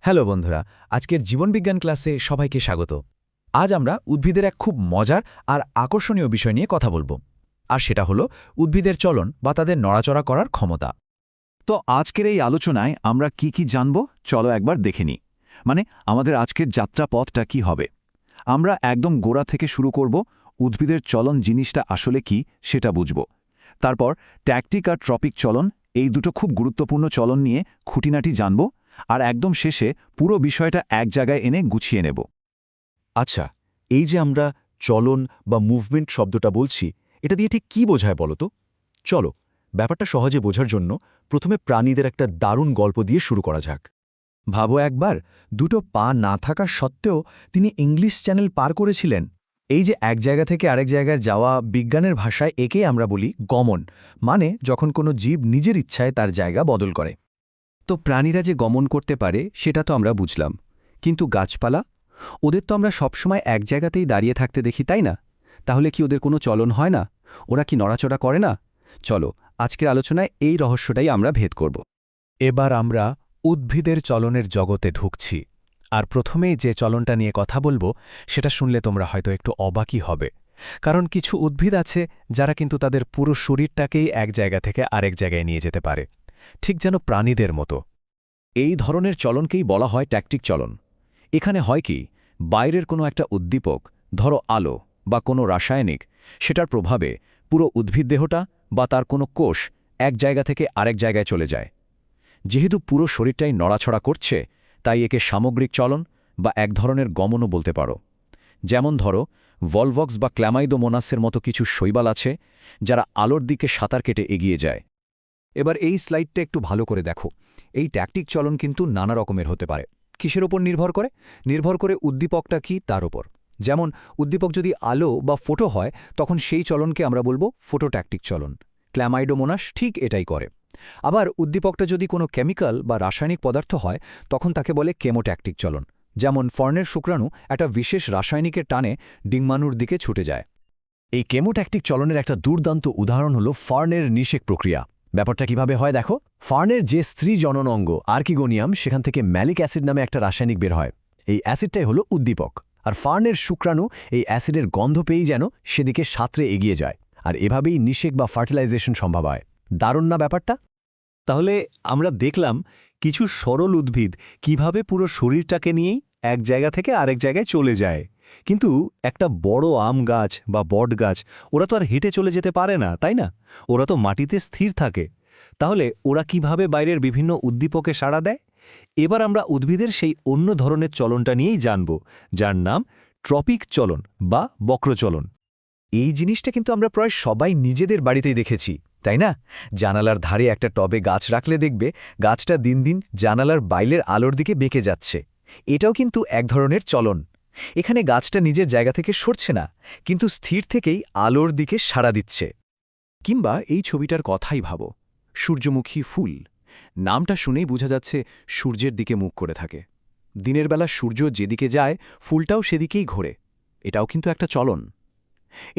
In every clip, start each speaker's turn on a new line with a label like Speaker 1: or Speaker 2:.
Speaker 1: Hello বন্ধুরা, আজকের জীবনবিজ্ঞান ক্লাসে সবাইকে স্বাগত। আজ আমরা উদ্ভিদের এক খুব মজার আর আকর্ষণীয় বিষয় নিয়ে কথা বলবো, আর সেটা হলো উদ্ভিদের চলন বা তাদের নড়াচড়া করার ক্ষমতা।
Speaker 2: তো আজকের এই আলোচনায় আমরা কি জানব, চলো একবার দেখে নিই। মানে আমাদের আজকের যাত্রাপথটা কি হবে। আমরা একদম গোড়া থেকে শুরু করব, উদ্ভিদের চলন জিনিসটা আসলে কি সেটা বুঝব। তারপর ট্যাকটিক আর ট্রপিক চলন, এই দুটো খুব গুরুত্বপূর্ণ চলন নিয়ে খুঁটিনাটি জানব, আর একদম শেষে পুরো বিষয়টা এক জায়গায় এনে গুছিয়ে নেব।
Speaker 3: আচ্ছা, এই যে আমরা চলন বা মুভমেন্ট শব্দটা বলছি, এটা দিয়ে ঠিক কী বোঝায় বলো তো? চলো, ব্যাপারটা সহজে বোঝার জন্য প্রথমে প্রাণীদের একটা দারুণ গল্প দিয়ে শুরু করা যাক।
Speaker 1: ভাবো একবার, দুটো পা না থাকা সত্ত্বেও তিনি ইংলিশ চ্যানেল পার করেছিলেন। এই যে এক জায়গা থেকে আরেক জায়গায় যাওয়া, বিজ্ঞানের ভাষায় একেই আমরা বলি গমন, মানে যখন কোনো জীব নিজের ইচ্ছায় তার জায়গা বদল করে।
Speaker 4: তো প্রাণীরা যে গমন করতে পারে সেটা তো আমরা বুঝলাম, কিন্তু গাছপালা, ওদের তো আমরা সবসময় এক জায়গাতেই দাঁড়িয়ে থাকতে দেখি, তাই না? তাহলে কি ওদের কোনো চলন হয় না? ওরা কি নড়াচড়া করে না? চলো, আজকের আলোচনায় এই রহস্যটাই আমরা ভেদ করব।
Speaker 5: এবার আমরা উদ্ভিদের চলনের জগতে ঢুকছি, আর প্রথমেই যে চলনটা নিয়ে কথা বলবো সেটা শুনলে তোমরা হয়তো একটু অবাকই হবে, কারণ কিছু উদ্ভিদ আছে যারা কিন্তু তাদের পুরো শরীরটাকেই এক জায়গা থেকে আরেক জায়গায় নিয়ে যেতে পারে, ঠিক যেন প্রাণীদের মতো।
Speaker 2: এই ধরনের চলনকেই বলা হয় ট্যাকটিক চলন। এখানে হয় কি, বাইরের কোনো একটা উদ্দীপক, ধরো আলো বা কোনো রাসায়নিক, সেটার প্রভাবে পুরো উদ্ভিদদেহটা বা তার কোনো কোষ এক জায়গা থেকে আরেক জায়গায় চলে যায়। যেহেতু পুরো শরীরটাই নড়াছড়া করছে, তাই একে সামগ্রিক চলন বা এক ধরনের গমনও বলতে পারো। যেমন ধরো, ভলভক্স বা ক্ল্যামাইডোমোনাসের মতো কিছু শৈবাল আছে যারা আলোর দিকে সাঁতার কেটে এগিয়ে যায়।
Speaker 3: এবার এই স্লাইডটা একটু ভালো করে দেখো। এই ট্যাকটিক চলন কিন্তু নানা রকমের হতে পারে। কিসের ওপর নির্ভর করে? নির্ভর করে উদ্দীপকটা কি তার ওপর। যেমন উদ্দীপক যদি আলো বা ফোটো হয়, তখন সেই চলনকে আমরা বলবো ফোটোট্যাকটিক চলন। ক্ল্যামাইডোমোনাস ঠিক এটাই করে। আবার উদ্দীপকটা যদি কোনো কেমিক্যাল বা রাসায়নিক পদার্থ হয়, তখন তাকে বলে কেমোট্যাকটিক চলন। যেমন ফর্নের শুক্রাণু একটা বিশেষ রাসায়নিকের টানে ডিঙ্গমাণুর দিকে ছুটে যায়।
Speaker 2: এই কেমোট্যাকটিক চলনের একটা দুর্দান্ত উদাহরণ হল ফার্নের নিষেক প্রক্রিয়া। ব্যাপারটা কিভাবে হয় দেখো। ফার্নের যে স্ত্রী জনন অঙ্গ আর্কিগোনিয়াম, সেখান থেকে ম্যালিক অ্যাসিড নামে একটা রাসায়নিক বের হয়। এই অ্যাসিডটাই হলো উদ্দীপক, আর ফার্নের শুক্রাণু এই অ্যাসিডের গন্ধ পেয়েই যেন সেদিকে সাঁতরে এগিয়ে যায়, আর এভাবেই নিষেক বা ফার্টিলাইজেশন সম্ভব হয়। দারুণ না ব্যাপারটা?
Speaker 5: তাহলে আমরা দেখলাম কিছু সরল উদ্ভিদ কিভাবে পুরো শরীরটাকে নিয়েই এক জায়গা থেকে আরেক জায়গায় চলে যায়, কিন্তু একটা বড় আম গাছ বা বট গাছ, ওরা তো আর হেঁটে চলে যেতে পারে না, তাই না? ওরা তো মাটিতে স্থির থাকে। তাহলে ওরা কিভাবে বাইরের বিভিন্ন উদ্দীপকে সাড়া দেয়? এবার আমরা উদ্ভিদের সেই অন্য ধরনের চলনটা নিয়েই জানব, যার নাম ট্রপিক চলন বা বক্রচলন।
Speaker 1: এই জিনিসটা কিন্তু আমরা প্রায় সবাই নিজেদের বাড়িতেই দেখেছি, তাই না? জানালার ধারে একটা টবে গাছ রাখলে দেখবে গাছটা দিন দিন জানালার বাইরের আলোর দিকে বেঁকে যাচ্ছে। এটাও কিন্তু এক ধরনের চলন। এখানে গাছটা নিজের জায়গা থেকে সরছে না, কিন্তু স্থির থেকেই আলোর দিকে সাড়া দিচ্ছে।
Speaker 3: কিংবা এই ছবিটার কথাই ভাবো, সূর্যমুখী ফুল। নামটা শুনেই বোঝা যাচ্ছে সূর্যের দিকে মুখ করে থাকে। দিনের বেলা সূর্য যেদিকে যায়, ফুলটাও সেদিকেই ঘোরে। এটাও কিন্তু একটা চলন।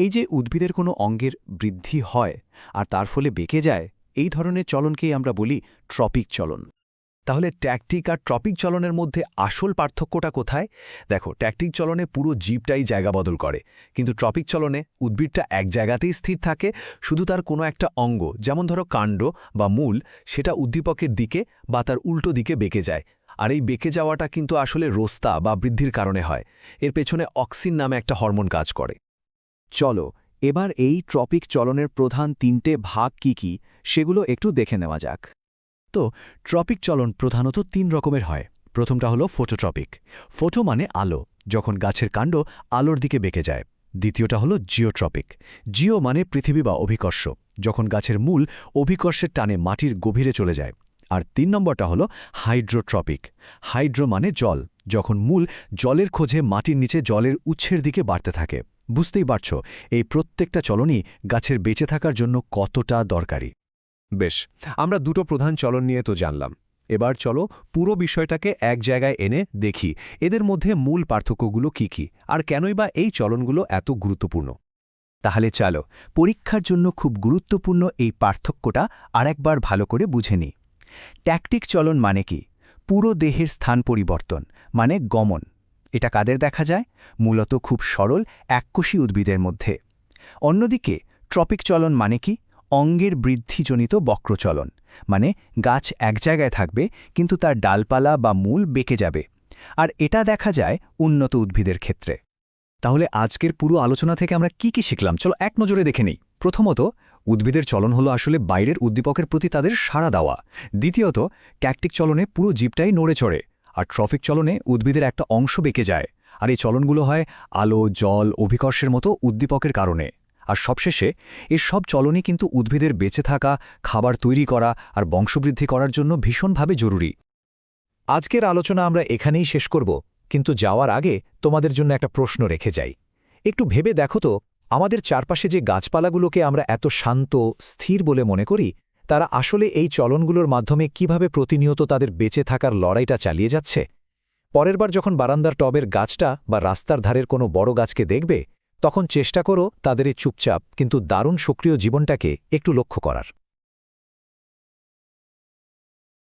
Speaker 3: এই যে উদ্ভিদের কোনো অঙ্গের বৃদ্ধি হয় আর তার ফলে বেঁকে যায়, এই ধরনের চলনকেই আমরা বলি ট্রপিক চলন।
Speaker 5: তাহলে ট্যাকটিক আর ট্রপিক চলনের মধ্যে আসল পার্থক্যটা কোথায়? দেখো, ট্যাকটিক চলনে পুরো জীবটাই জায়গা বদল করে, কিন্তু ট্রপিক চলনে উদ্ভিদটা এক জায়গাতেই স্থির থাকে, শুধু তার কোনো একটা অঙ্গ, যেমন ধরো কাণ্ড বা মূল, সেটা উদ্দীপকের দিকে বা তার উল্টো দিকে বেঁকে যায়। আর এই বেঁকে যাওয়াটা কিন্তু আসলে রোস্তা বা বৃদ্ধির কারণে হয়। এর পেছনে অক্সিন নামে একটা হরমোন কাজ করে।
Speaker 3: চলো, এবার এই ট্রপিক চলনের প্রধান তিনটে ভাগ কি সেগুলো একটু দেখে নেওয়া যাক।
Speaker 5: তো ট্রপিক চলন প্রধানত ৩ রকমের হয়। প্রথমটা হলো ফোটোট্রপিক। ফোটো মানে আলো, যখন গাছের কাণ্ড আলোর দিকে বেঁকে যায়। দ্বিতীয়টা হলো জিওট্রপিক। জিও মানে পৃথিবী বা অভিকর্ষ, যখন গাছের মূল অভিকর্ষের টানে মাটির গভীরে চলে যায়। আর ৩ নম্বরটা হলো হাইড্রোট্রপিক। হাইড্রো মানে জল, যখন মূল জলের খোঁজে মাটির নিচে জলের উৎসের দিকে বাড়তে থাকে। বুঝতেই পারছ এই প্রত্যেকটা চলনই গাছের বেঁচে থাকার জন্য কতটা দরকারি।
Speaker 6: বেশ, আমরা দুটো প্রধান চলন নিয়ে তো জানলাম। এবার চলো পুরো বিষয়টাকে এক জায়গায় এনে দেখি এদের মধ্যে মূল পার্থক্যগুলো কি আর কেনই বা এই চলনগুলো এত গুরুত্বপূর্ণ।
Speaker 4: তাহলে চলো, পরীক্ষার জন্য খুব গুরুত্বপূর্ণ এই পার্থক্যটা আরেকবার ভালো করে বুঝে নিই। ট্যাকটিক চলন মানে কি?
Speaker 3: পুরো দেহের স্থান পরিবর্তন মানে গমন। এটা কাদের দেখা যায়? মূলত খুব সরল এককোষী উদ্ভিদের মধ্যে। অন্যদিকে ট্রপিক চলন মানে কি? অঙ্গের বৃদ্ধিজনিত বক্রচলন, মানে গাছ এক জায়গায় থাকবে কিন্তু তার ডালপালা বা মূল বেঁকে যাবে। আর এটা দেখা যায় উন্নত উদ্ভিদের ক্ষেত্রে।
Speaker 5: তাহলে আজকের পুরো আলোচনা থেকে আমরা কি কি শিখলাম চলো এক নজরে দেখে নিই। প্রথমত, উদ্ভিদের চলন হলো আসলে বাইরের উদ্দীপকের প্রতি তাদের সাড়া দেওয়া। দ্বিতীয়ত, ট্যাকটিক চলনে পুরো জীবটাই নড়ে চড়ে, আর ট্রফিক চলনে উদ্ভিদের একটা অংশ বেঁকে যায়। আর এই চলনগুলো হয় আলো, জল, অভিকর্ষের মতো উদ্দীপকের কারণে। আর সবশেষে এর সব চলনই কিন্তু উদ্ভিদের বেঁচে থাকা, খাবার তৈরি করা আর বংশবৃদ্ধি করার জন্য ভীষণভাবে জরুরি।
Speaker 3: আজকের আলোচনা আমরা এখানেই শেষ করব, কিন্তু যাওয়ার আগে তোমাদের জন্য একটা প্রশ্ন রেখে যাই। একটু ভেবে দেখো তো, আমাদের চারপাশে যে গাছপালাগুলোকে আমরা এত শান্ত, স্থির বলে মনে করি, তারা আসলে এই চলনগুলোর মাধ্যমে কিভাবে প্রতিনিয়ত তাদের বেঁচে থাকার লড়াইটা চালিয়ে যাচ্ছে। পরের বার যখন বারান্দার টবের গাছটা বা রাস্তার ধারের কোনো বড় গাছকে দেখবে, তখন চেষ্টা করো তাদের এই চুপচাপ কিন্তু দারুণ সক্রিয় জীবনটাকে একটু লক্ষ্য করার।